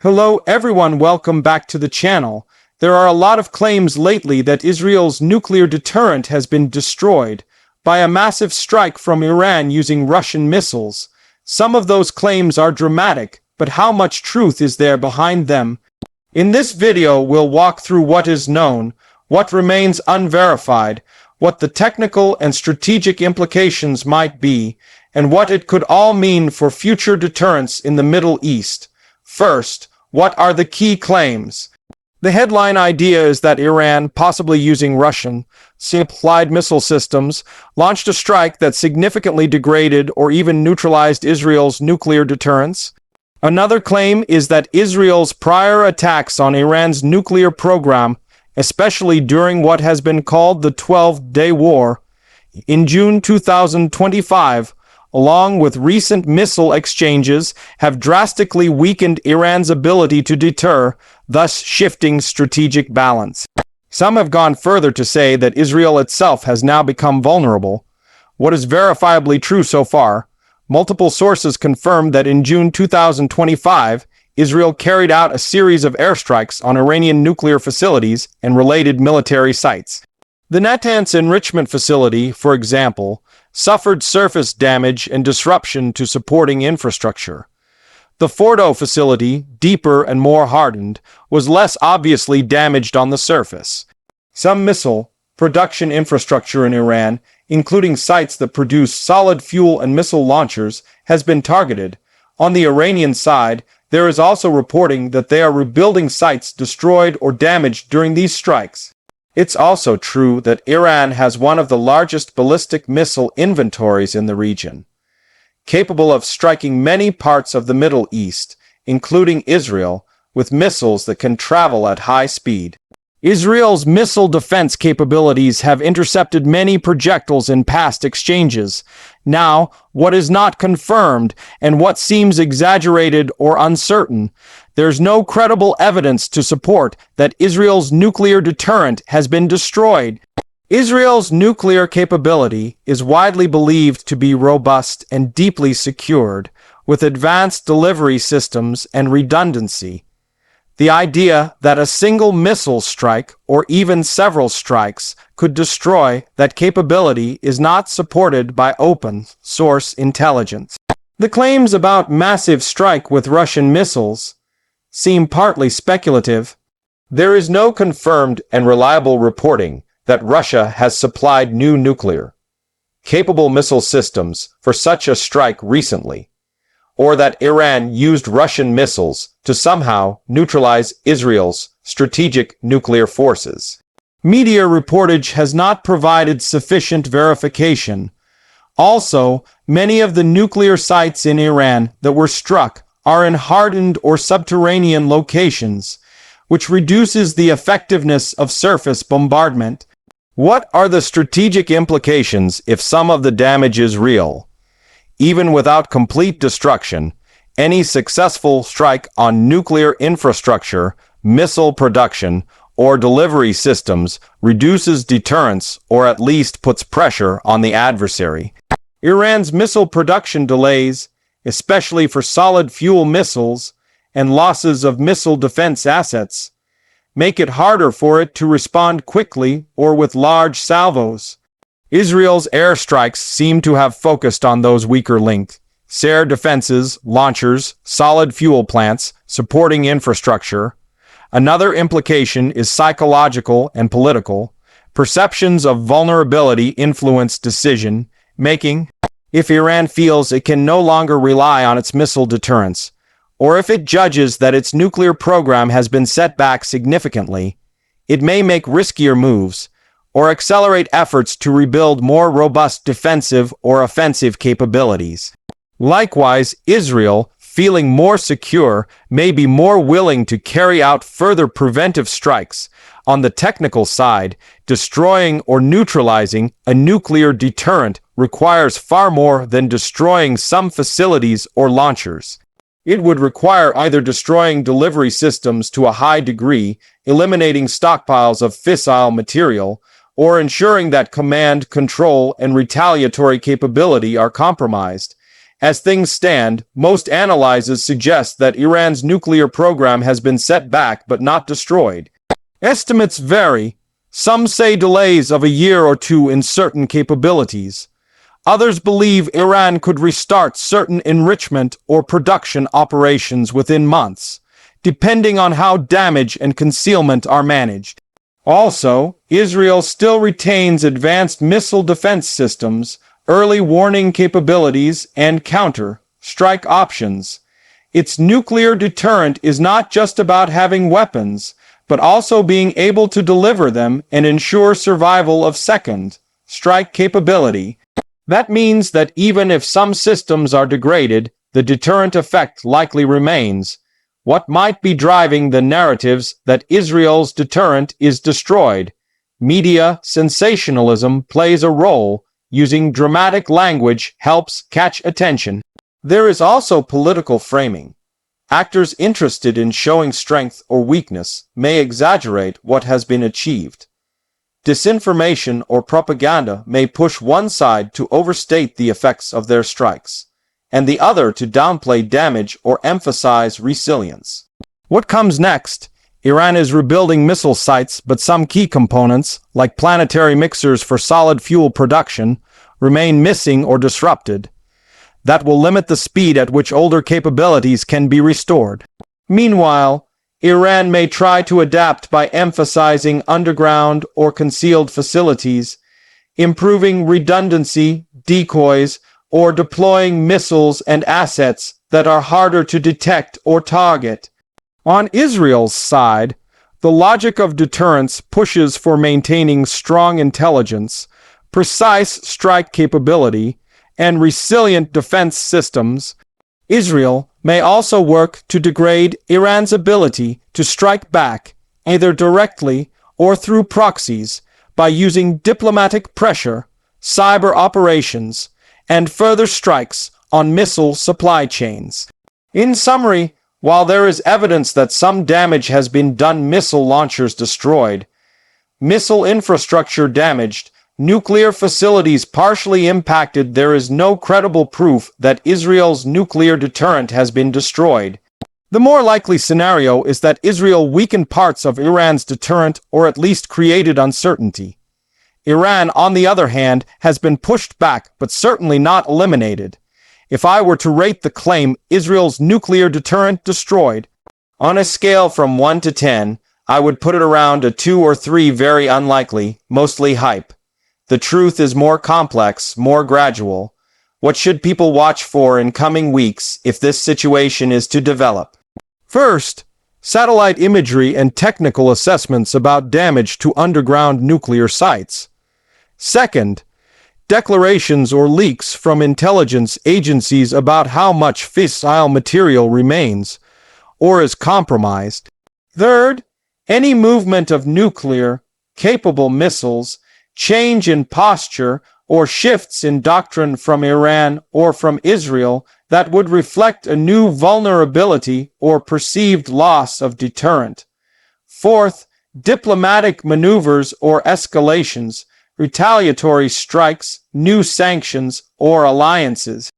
Hello everyone, welcome back to the channel. There are a lot of claims lately that Israel's nuclear deterrent has been destroyed by a massive strike from Iran using Russian missiles. Some of those claims are dramatic, but how much truth is there behind them? In this video, we'll walk through what is known, what remains unverified, what the technical and strategic implications might be, and what it could all mean for future deterrence in the Middle East. First, what are the key claims? The headline idea is that Iran, possibly using Russian applied missile systems, launched a strike that significantly degraded or even neutralized Israel's nuclear deterrence. Another claim is that Israel's prior attacks on Iran's nuclear program, especially during what has been called the 12-Day War, in June 2025, along with recent missile exchanges, have drastically weakened Iran's ability to deter, thus shifting strategic balance. Some have gone further to say that Israel itself has now become vulnerable. What is verifiably true so far? Multiple sources confirmed that in June 2025, Israel carried out a series of airstrikes on Iranian nuclear facilities and related military sites. The Natanz enrichment facility, for example, suffered surface damage and disruption to supporting infrastructure. The Fordo facility, deeper and more hardened, was less obviously damaged on the surface. Some missile production infrastructure in Iran, including sites that produce solid fuel and missile launchers, has been targeted. On the Iranian side, there is also reporting that they are rebuilding sites destroyed or damaged during these strikes. It's also true that Iran has one of the largest ballistic missile inventories in the region, capable of striking many parts of the Middle East, including Israel, with missiles that can travel at high speed. Israel's missile defense capabilities have intercepted many projectiles in past exchanges. Now, what is not confirmed and what seems exaggerated or uncertain, there's no credible evidence to support that Israel's nuclear deterrent has been destroyed. Israel's nuclear capability is widely believed to be robust and deeply secured, with advanced delivery systems and redundancy. The idea that a single missile strike, or even several strikes, could destroy that capability is not supported by open-source intelligence. The claims about massive strike with Russian missiles seem partly speculative. There is no confirmed and reliable reporting that Russia has supplied new nuclear-capable missile systems for such a strike recently, or that Iran used Russian missiles to somehow neutralize Israel's strategic nuclear forces. Media reportage has not provided sufficient verification. Also, many of the nuclear sites in Iran that were struck are in hardened or subterranean locations, which reduces the effectiveness of surface bombardment. What are the strategic implications if some of the damage is real? Even without complete destruction, any successful strike on nuclear infrastructure, missile production, or delivery systems reduces deterrence or at least puts pressure on the adversary. Iran's missile production delays, especially for solid fuel missiles, and losses of missile defense assets, make it harder for it to respond quickly or with large salvos. Israel's airstrikes seem to have focused on those weaker links: air defenses, launchers, solid fuel plants, supporting infrastructure. Another implication is psychological and political. Perceptions of vulnerability influence decision-making. If Iran feels it can no longer rely on its missile deterrence, or if it judges that its nuclear program has been set back significantly, it may make riskier moves, or accelerate efforts to rebuild more robust defensive or offensive capabilities. Likewise, Israel, feeling more secure, may be more willing to carry out further preventive strikes. On the technical side, destroying or neutralizing a nuclear deterrent requires far more than destroying some facilities or launchers. It would require either destroying delivery systems to a high degree, eliminating stockpiles of fissile material, or ensuring that command, control, and retaliatory capability are compromised. As things stand, most analyses suggest that Iran's nuclear program has been set back but not destroyed. Estimates vary. Some say delays of a year or two in certain capabilities. Others believe Iran could restart certain enrichment or production operations within months, depending on how damage and concealment are managed. Also, Israel still retains advanced missile defense systems, early warning capabilities, and counter-strike options. Its nuclear deterrent is not just about having weapons, but also being able to deliver them and ensure survival of second-strike capability. That means that even if some systems are degraded, the deterrent effect likely remains. What might be driving the narratives that Israel's deterrent is destroyed? Media sensationalism plays a role. Using dramatic language helps catch attention. There is also political framing. Actors interested in showing strength or weakness may exaggerate what has been achieved. Disinformation or propaganda may push one side to overstate the effects of their strikes, and the other to downplay damage or emphasize resilience. What comes next? Iran is rebuilding missile sites, but some key components, like planetary mixers for solid fuel production, remain missing or disrupted. That will limit the speed at which older capabilities can be restored. Meanwhile, Iran may try to adapt by emphasizing underground or concealed facilities, improving redundancy, decoys, or deploying missiles and assets that are harder to detect or target. On Israel's side, the logic of deterrence pushes for maintaining strong intelligence, precise strike capability, and resilient defense systems. Israel may also work to degrade Iran's ability to strike back, either directly or through proxies, by using diplomatic pressure, cyber operations, and further strikes on missile supply chains. In summary, while there is evidence that some damage has been done, missile launchers destroyed, missile infrastructure damaged, nuclear facilities partially impacted, there is no credible proof that Israel's nuclear deterrent has been destroyed. The more likely scenario is that Israel weakened parts of Iran's deterrent or at least created uncertainty. Iran, on the other hand, has been pushed back but certainly not eliminated. If I were to rate the claim Israel's nuclear deterrent destroyed, on a scale from 1 to 10, I would put it around a 2 or 3, very unlikely, mostly hype. The truth is more complex, more gradual. What should people watch for in coming weeks if this situation is to develop? First, satellite imagery and technical assessments about damage to underground nuclear sites. Second, declarations or leaks from intelligence agencies about how much fissile material remains or is compromised. Third, any movement of nuclear-capable missiles, change in posture, or shifts in doctrine from Iran or from Israel that would reflect a new vulnerability or perceived loss of deterrent. Fourth, diplomatic maneuvers or escalations, retaliatory strikes, new sanctions, or alliances.